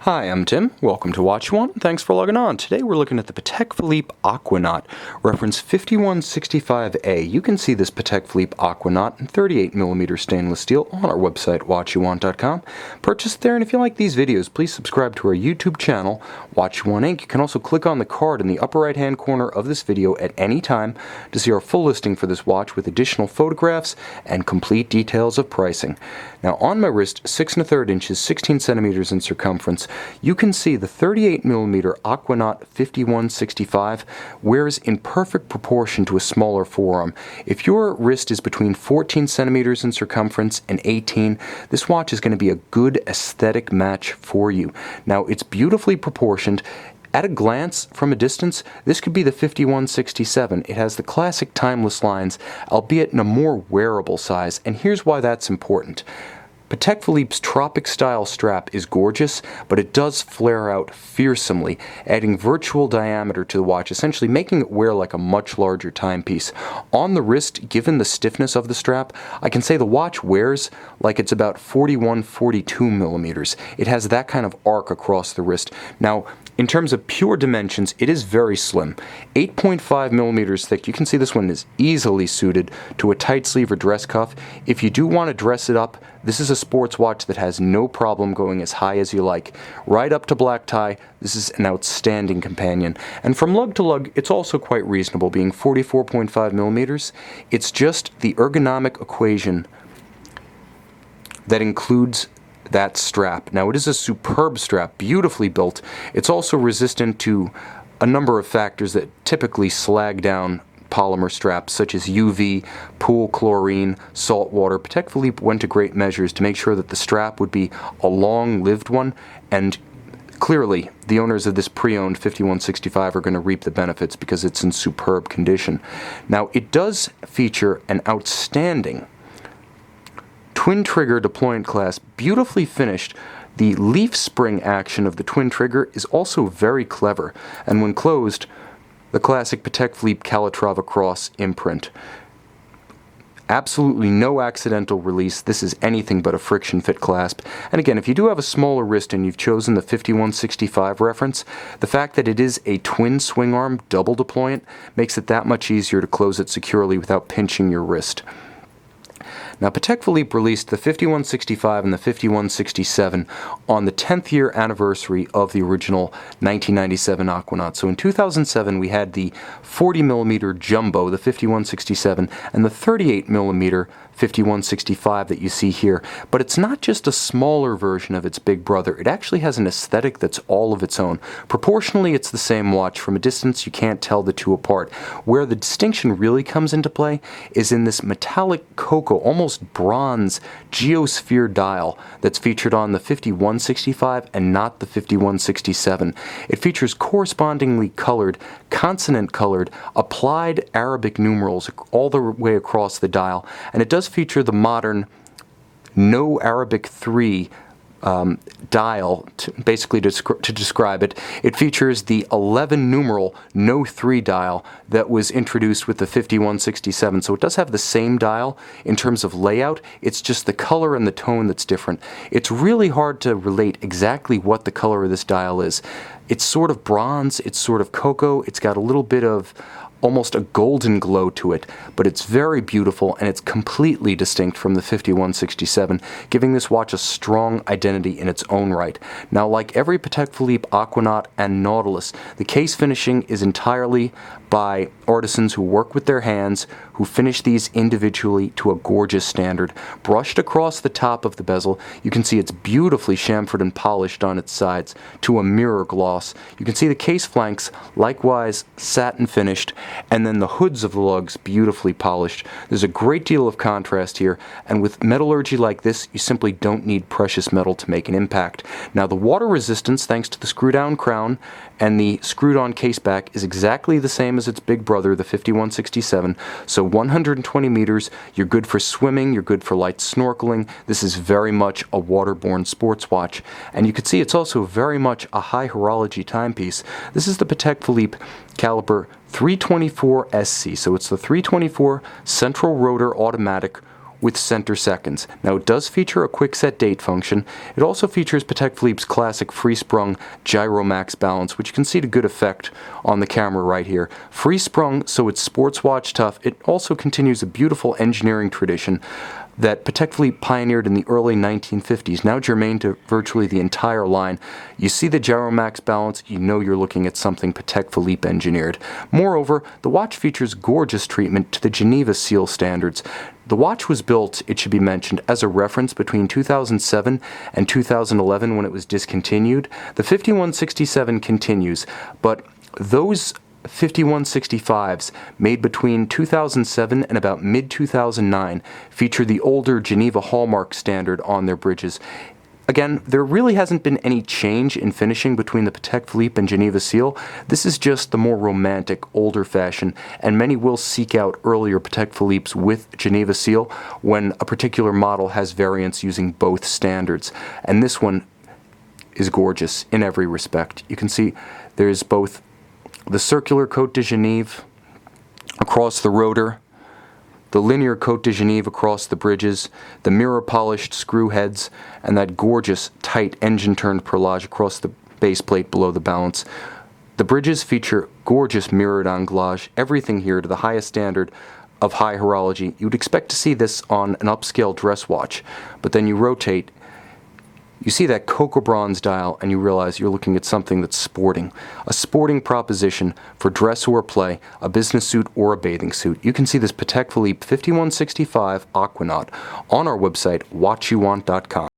Hi, I'm Tim. Welcome to Watch One. Thanks for logging on. Today we're looking at the Patek Philippe Aquanaut, reference 5165A. You can see this Patek Philippe Aquanaut in 38mm stainless steel on our website, watchyouwant.com. Purchase it there, and if you like these videos, please subscribe to our YouTube channel, Watch One Inc. You can also click on the card in the upper right-hand corner of this video at any time to see our full listing for this watch with additional photographs and complete details of pricing. Now, on my wrist, 6 1/3 inches, 16 centimeters in circumference, you can see the 38mm Aquanaut 5165 wears in perfect proportion to a smaller forearm. If your wrist is between 14 centimeters in circumference and 18, this watch is going to be a good aesthetic match for you. Now, it's beautifully proportioned. At a glance, from a distance, this could be the 5167. It has the classic timeless lines, albeit in a more wearable size, and here's why that's important. Patek Philippe's tropic-style strap is gorgeous, but it does flare out fearsomely, adding virtual diameter to the watch, essentially making it wear like a much larger timepiece. On the wrist, given the stiffness of the strap, I can say the watch wears like it's about 41-42 millimeters. It has that kind of arc across the wrist. Now, in terms of pure dimensions, it is very slim. 8.5 millimeters thick. You can see this one is easily suited to a tight sleeve or dress cuff. If you do want to dress it up, this is a sports watch that has no problem going as high as you like. Right up to black tie, this is an outstanding companion. And from lug to lug, it's also quite reasonable, being 44.5 millimeters. It's just the ergonomic equation that includes that strap. Now, it is a superb strap, beautifully built. It's also resistant to a number of factors that typically slag down polymer straps, such as UV, pool chlorine, salt water. Patek Philippe went to great measures to make sure that the strap would be a long-lived one, and clearly, the owners of this pre-owned 5165 are going to reap the benefits because it's in superb condition. Now, it does feature an outstanding twin trigger deployant clasp, beautifully finished. The leaf spring action of the twin trigger is also very clever, and when closed, the classic Patek Philippe Calatrava Cross imprint. Absolutely no accidental release. This is anything but a friction fit clasp. And again, if you do have a smaller wrist and you've chosen the 5165 reference, the fact that it is a twin swing arm double deployant makes it that much easier to close it securely without pinching your wrist. Now, Patek Philippe released the 5165 and the 5167 on the 10th year anniversary of the original 1997 Aquanaut. So in 2007, we had the 40mm Jumbo, the 5167, and the 38mm 5165 that you see here. But it's not just a smaller version of its big brother. It actually has an aesthetic that's all of its own. Proportionally, it's the same watch. From a distance, you can't tell the two apart. Where the distinction really comes into play is in this metallic cocoa, almost bronze geosphere dial that's featured on the 5165 and not the 5167. It features correspondingly colored, consonant-colored, applied Arabic numerals all the way across the dial, and it does feature the modern No Arabic 3 dial, basically to describe it. It features the 11 numeral No 3 dial that was introduced with the 5167. So it does have the same dial in terms of layout. It's just the color and the tone that's different. It's really hard to relate exactly what the color of this dial is. It's sort of bronze, it's sort of cocoa, it's got a little bit of almost a golden glow to it, but it's very beautiful and it's completely distinct from the 5167, giving this watch a strong identity in its own right. Now, like every Patek Philippe Aquanaut and Nautilus, the case finishing is entirely by artisans who work with their hands, who finish these individually to a gorgeous standard. Brushed across the top of the bezel, you can see it's beautifully chamfered and polished on its sides to a mirror gloss. You can see the case flanks, likewise satin finished, and then the hoods of the lugs beautifully polished. There's a great deal of contrast here, and with metallurgy like this, you simply don't need precious metal to make an impact. Now, the water resistance, thanks to the screw-down crown and the screwed-on case back, is exactly the same as its big brother, the 5167. So 120 meters, you're good for swimming, you're good for light snorkeling. This is very much a waterborne sports watch. And you can see it's also very much a high horology timepiece. This is the Patek Philippe caliber 324 SC, so it's the 324 central rotor automatic with center seconds. Now it does feature a quick set date function. It also features Patek Philippe's classic free-sprung gyro max balance, which you can see to good effect on the camera right here. Free-sprung, so it's sports watch tough. It also continues a beautiful engineering tradition that Patek Philippe pioneered in the early 1950s, now germane to virtually the entire line. You see the gyro max balance, you know you're looking at something Patek Philippe engineered. Moreover, the watch features gorgeous treatment to the Geneva seal standards. The watch was built, it should be mentioned, as a reference between 2007 and 2011 when it was discontinued. The 5167 continues, but those 5165s made between 2007 and about mid-2009 feature the older Geneva hallmark standard on their bridges. Again, there really hasn't been any change in finishing between the Patek Philippe and Geneva seal. This is just the more romantic, older fashion, and many will seek out earlier Patek Philippe's with Geneva seal when a particular model has variants using both standards. And this one is gorgeous in every respect. You can see there's both the circular Côte de Genève across the rotor, the linear Côte de Genève across the bridges, the mirror-polished screw heads, and that gorgeous, tight engine-turned perlage across the base plate below the balance. The bridges feature gorgeous mirrored anglage, everything here to the highest standard of high horology. You would expect to see this on an upscale dress watch, but then you rotate, you see that cocoa bronze dial, and you realize you're looking at something that's sporting. A sporting proposition for dress or play, a business suit or a bathing suit. You can see this Patek Philippe 5165 Aquanaut on our website, watchyouwant.com.